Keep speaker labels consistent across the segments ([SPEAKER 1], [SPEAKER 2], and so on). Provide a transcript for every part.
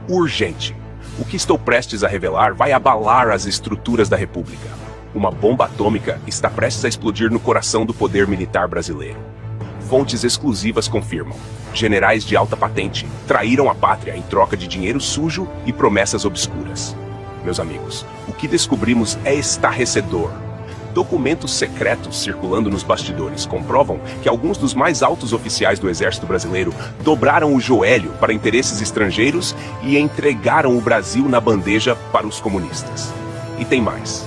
[SPEAKER 1] urgente. O que estou prestes a revelar vai abalar as estruturas da República. Uma bomba atômica está prestes a explodir no coração do poder militar brasileiro. Fontes exclusivas confirmam: generais de alta patente traíram a pátria em troca de dinheiro sujo e promessas obscuras. Meus amigos, o que descobrimos é estarrecedor. Documentos secretos circulando nos bastidores comprovam que alguns dos mais altos oficiais do Exército Brasileiro dobraram o joelho para interesses estrangeiros e entregaram o Brasil na bandeja para os comunistas. E tem mais.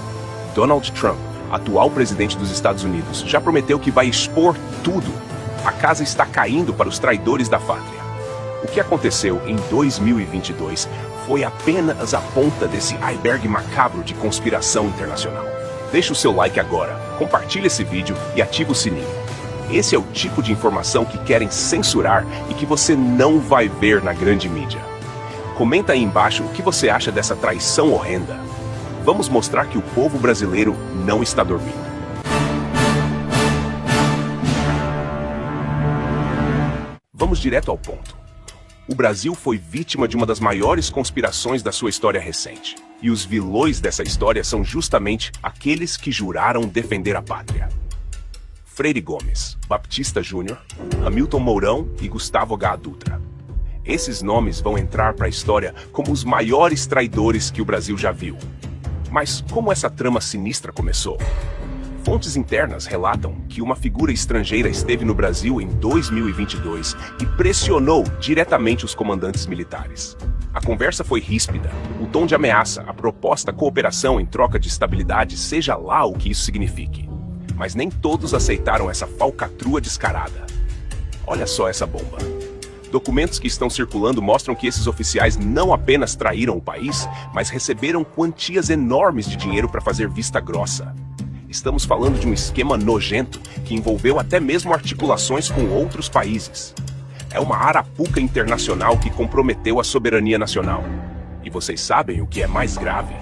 [SPEAKER 1] Donald Trump, atual presidente dos Estados Unidos, já prometeu que vai expor tudo. A casa está caindo para os traidores da pátria. O que aconteceu em 2022 foi apenas a ponta desse iceberg macabro de conspiração internacional. Deixe o seu like agora, compartilhe esse vídeo e ative o sininho. Esse é o tipo de informação que querem censurar e que você não vai ver na grande mídia. Comenta aí embaixo o que você acha dessa traição horrenda. Vamos mostrar que o povo brasileiro não está dormindo. Vamos direto ao ponto. O Brasil foi vítima de uma das maiores conspirações da sua história recente. E os vilões dessa história são justamente aqueles que juraram defender a pátria. Freire Gomes, Baptista Júnior, Hamilton Mourão e Gustavo H. Dutra. Esses nomes vão entrar para a história como os maiores traidores que o Brasil já viu. Mas como essa trama sinistra começou? Fontes internas relatam que uma figura estrangeira esteve no Brasil em 2022 e pressionou diretamente os comandantes militares. A conversa foi ríspida, o tom de ameaça, a proposta cooperação em troca de estabilidade, seja lá o que isso signifique. Mas nem todos aceitaram essa falcatrua descarada. Olha só essa bomba. Documentos que estão circulando mostram que esses oficiais não apenas traíram o país, mas receberam quantias enormes de dinheiro para fazer vista grossa. Estamos falando de um esquema nojento que envolveu até mesmo articulações com outros países. É uma arapuca internacional que comprometeu a soberania nacional. E vocês sabem o que é mais grave?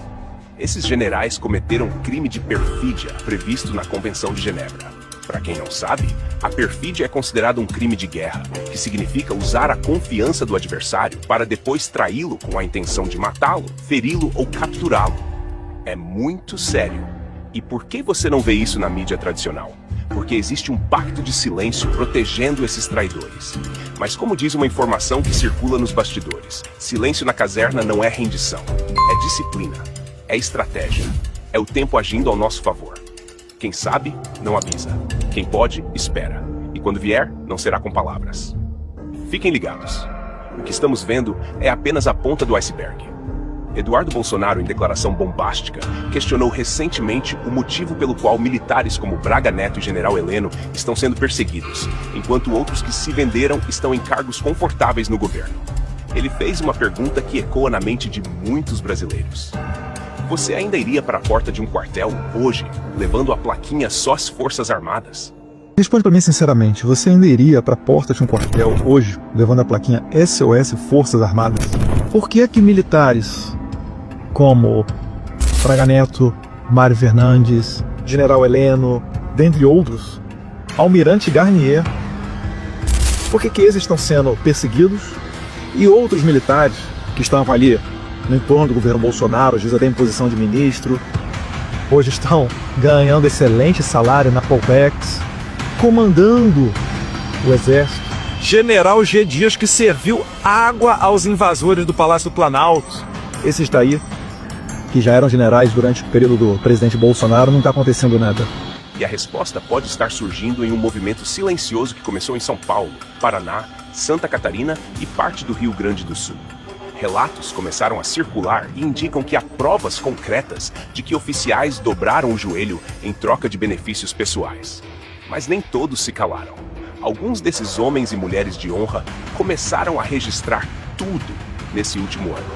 [SPEAKER 1] Esses generais cometeram um crime de perfídia previsto na Convenção de Genebra. Para quem não sabe, a perfídia é considerada um crime de guerra, que significa usar a confiança do adversário para depois traí-lo com a intenção de matá-lo, feri-lo ou capturá-lo. É muito sério. E por que você não vê isso na mídia tradicional? Porque existe um pacto de silêncio protegendo esses traidores. Mas como diz uma informação que circula nos bastidores, silêncio na caserna não é rendição, é disciplina, é estratégia, é o tempo agindo ao nosso favor. Quem sabe, não avisa. Quem pode, espera. E quando vier, não será com palavras. Fiquem ligados. O que estamos vendo é apenas a ponta do iceberg. Eduardo Bolsonaro, em declaração bombástica, questionou recentemente o motivo pelo qual militares como Braga Neto e General Heleno estão sendo perseguidos, enquanto outros que se venderam estão em cargos confortáveis no governo. Ele fez uma pergunta que ecoa na mente de muitos brasileiros. Você ainda iria para a porta de um quartel hoje, levando a plaquinha Só as Forças Armadas?
[SPEAKER 2] Responde para mim sinceramente, você ainda iria para a porta de um quartel hoje, levando a plaquinha SOS Forças Armadas? Por que é que militares como Braga Neto, Mário Fernandes, General Heleno, dentre outros, Almirante Garnier, por que esses estão sendo perseguidos e outros militares que estavam ali no entorno do governo Bolsonaro, às vezes até em posição de ministro, hoje estão ganhando excelente salário na Polpex, comandando o exército?
[SPEAKER 3] General G. Dias, que serviu água aos invasores do Palácio do Planalto.
[SPEAKER 2] Esses daí, que já eram generais durante o período do presidente Bolsonaro, não está acontecendo nada.
[SPEAKER 1] E a resposta pode estar surgindo em um movimento silencioso que começou em São Paulo, Paraná, Santa Catarina e parte do Rio Grande do Sul. Relatos começaram a circular e indicam que há provas concretas de que oficiais dobraram o joelho em troca de benefícios pessoais. Mas nem todos se calaram. Alguns desses homens e mulheres de honra começaram a registrar tudo nesse último ano.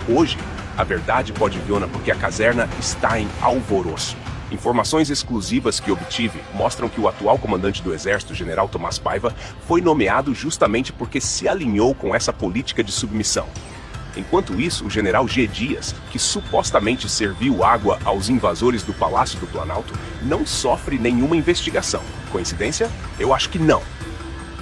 [SPEAKER 1] Hoje, a verdade pode vir porque a caserna está em alvoroço. Informações exclusivas que obtive mostram que o atual comandante do Exército, General Tomás Paiva, foi nomeado justamente porque se alinhou com essa política de submissão. Enquanto isso, o General G. Dias, que supostamente serviu água aos invasores do Palácio do Planalto, não sofre nenhuma investigação. Coincidência? Eu acho que não.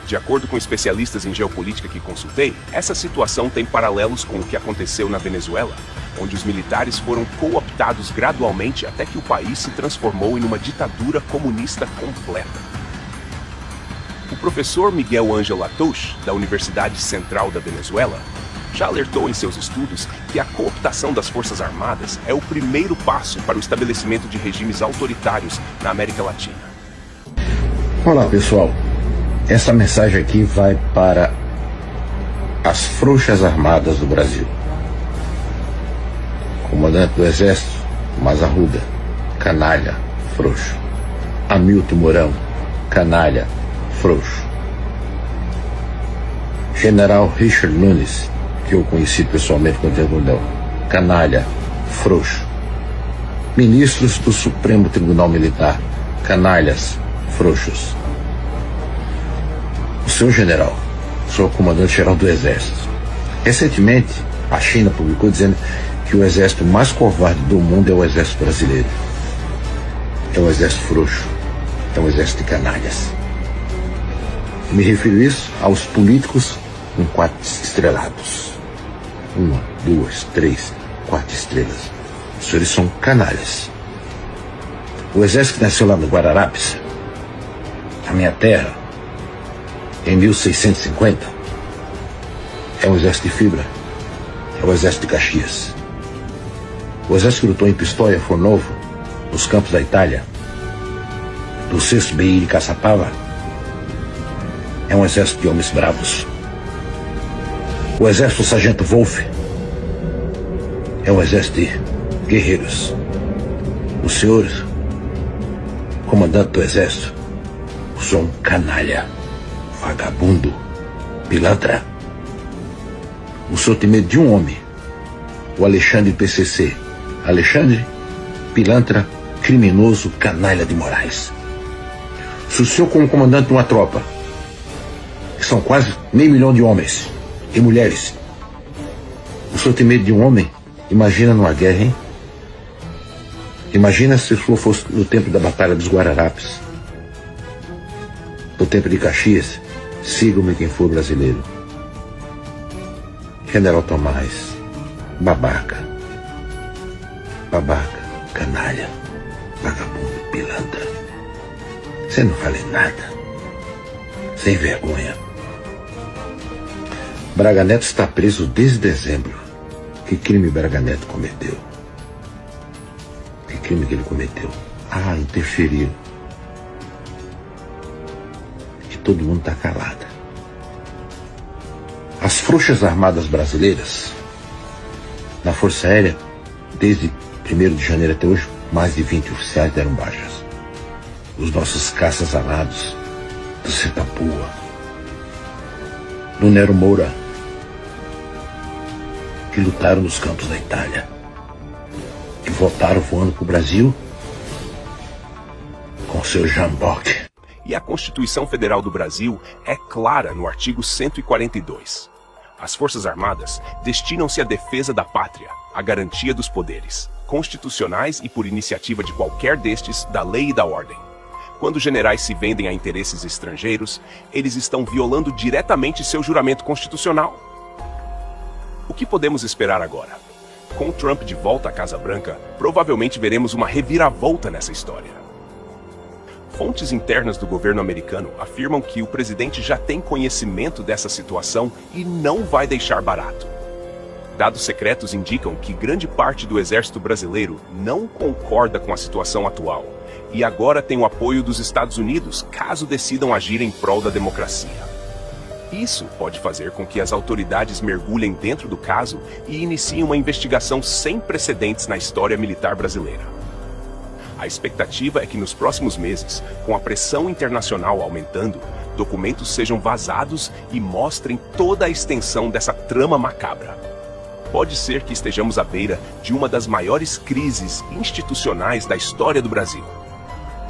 [SPEAKER 1] De acordo com especialistas em geopolítica que consultei, essa situação tem paralelos com o que aconteceu na Venezuela, onde os militares foram cooptados gradualmente até que o país se transformou em uma ditadura comunista completa. O professor Miguel Ángel Latouche, da Universidade Central da Venezuela, já alertou em seus estudos que a cooptação das Forças Armadas é o primeiro passo para o estabelecimento de regimes autoritários na América Latina.
[SPEAKER 4] Olá, pessoal. Essa mensagem aqui vai para as Forças Armadas do Brasil. Comandante do Exército, Mas Arruda, canalha, frouxo. Hamilton Mourão, canalha, frouxo. General Richard Nunes, que eu conheci pessoalmente quando eu não, canalha, frouxo. Ministros do Supremo Tribunal Militar, canalhas, frouxos. O senhor general, sou comandante-geral do Exército. Recentemente, a China publicou dizendo que o exército mais covarde do mundo é o exército brasileiro. É um exército frouxo, é um exército de canalhas. Me refiro isso aos políticos com 4 estrelados. 1, 2, 3, 4 estrelas. Os senhores são canalhas. O exército que nasceu lá no Guararapes, na minha terra, em 1650, é um exército de fibra, é o exército de Caxias. O exército que lutou em Pistoia, Fornovo, nos campos da Itália, do 6º BI de Caçapava, é um exército de homens bravos. O exército do Sargento Wolff é um exército de guerreiros. O senhor, comandante do exército, o senhor é um canalha, vagabundo, pilantra. O senhor tem medo de um homem, o Alexandre PCC. Alexandre, pilantra, criminoso, canalha de Moraes. Se o senhor, como comandante de uma tropa, que são quase 500 mil de homens e mulheres, o senhor tem medo de um homem, imagina numa guerra, hein? Imagina se o senhor fosse no tempo da Batalha dos Guararapes, no tempo de Caxias. Sigam-me quem for brasileiro. General Tomás, babaca, canalha, vagabundo, pilantra. Você não vale nada. Sem vergonha. Braga Neto está preso desde dezembro. Que crime Braga Neto cometeu? Que crime que ele cometeu? Interferiu. E todo mundo está calado. As Forças Armadas Brasileiras, na Força Aérea, desde 1º de janeiro até hoje, mais de 20 oficiais deram baixas. Os nossos caças alados, do Setapua, do Nero Moura, que lutaram nos campos da Itália, que voltaram voando para o Brasil com seu jamboque.
[SPEAKER 1] E a Constituição Federal do Brasil é clara no artigo 142. As Forças Armadas destinam-se à defesa da pátria, à garantia dos poderes, constitucionais e por iniciativa de qualquer destes, da lei e da ordem. Quando generais se vendem a interesses estrangeiros, eles estão violando diretamente seu juramento constitucional. O que podemos esperar agora? Com Trump de volta à Casa Branca, provavelmente veremos uma reviravolta nessa história. Fontes internas do governo americano afirmam que o presidente já tem conhecimento dessa situação e não vai deixar barato. Dados secretos indicam que grande parte do exército brasileiro não concorda com a situação atual e agora tem o apoio dos Estados Unidos caso decidam agir em prol da democracia. Isso pode fazer com que as autoridades mergulhem dentro do caso e iniciem uma investigação sem precedentes na história militar brasileira. A expectativa é que nos próximos meses, com a pressão internacional aumentando, documentos sejam vazados e mostrem toda a extensão dessa trama macabra. Pode ser que estejamos à beira de uma das maiores crises institucionais da história do Brasil.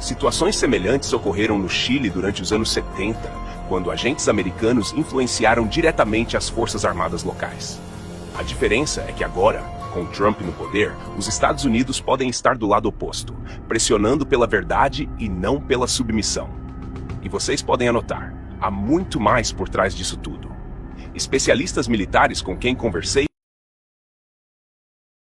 [SPEAKER 1] Situações semelhantes ocorreram no Chile durante os anos 70, quando agentes americanos influenciaram diretamente as forças armadas locais. A diferença é que agora, com Trump no poder, os Estados Unidos podem estar do lado oposto, pressionando pela verdade e não pela submissão. E vocês podem anotar, há muito mais por trás disso tudo. Especialistas militares com quem conversei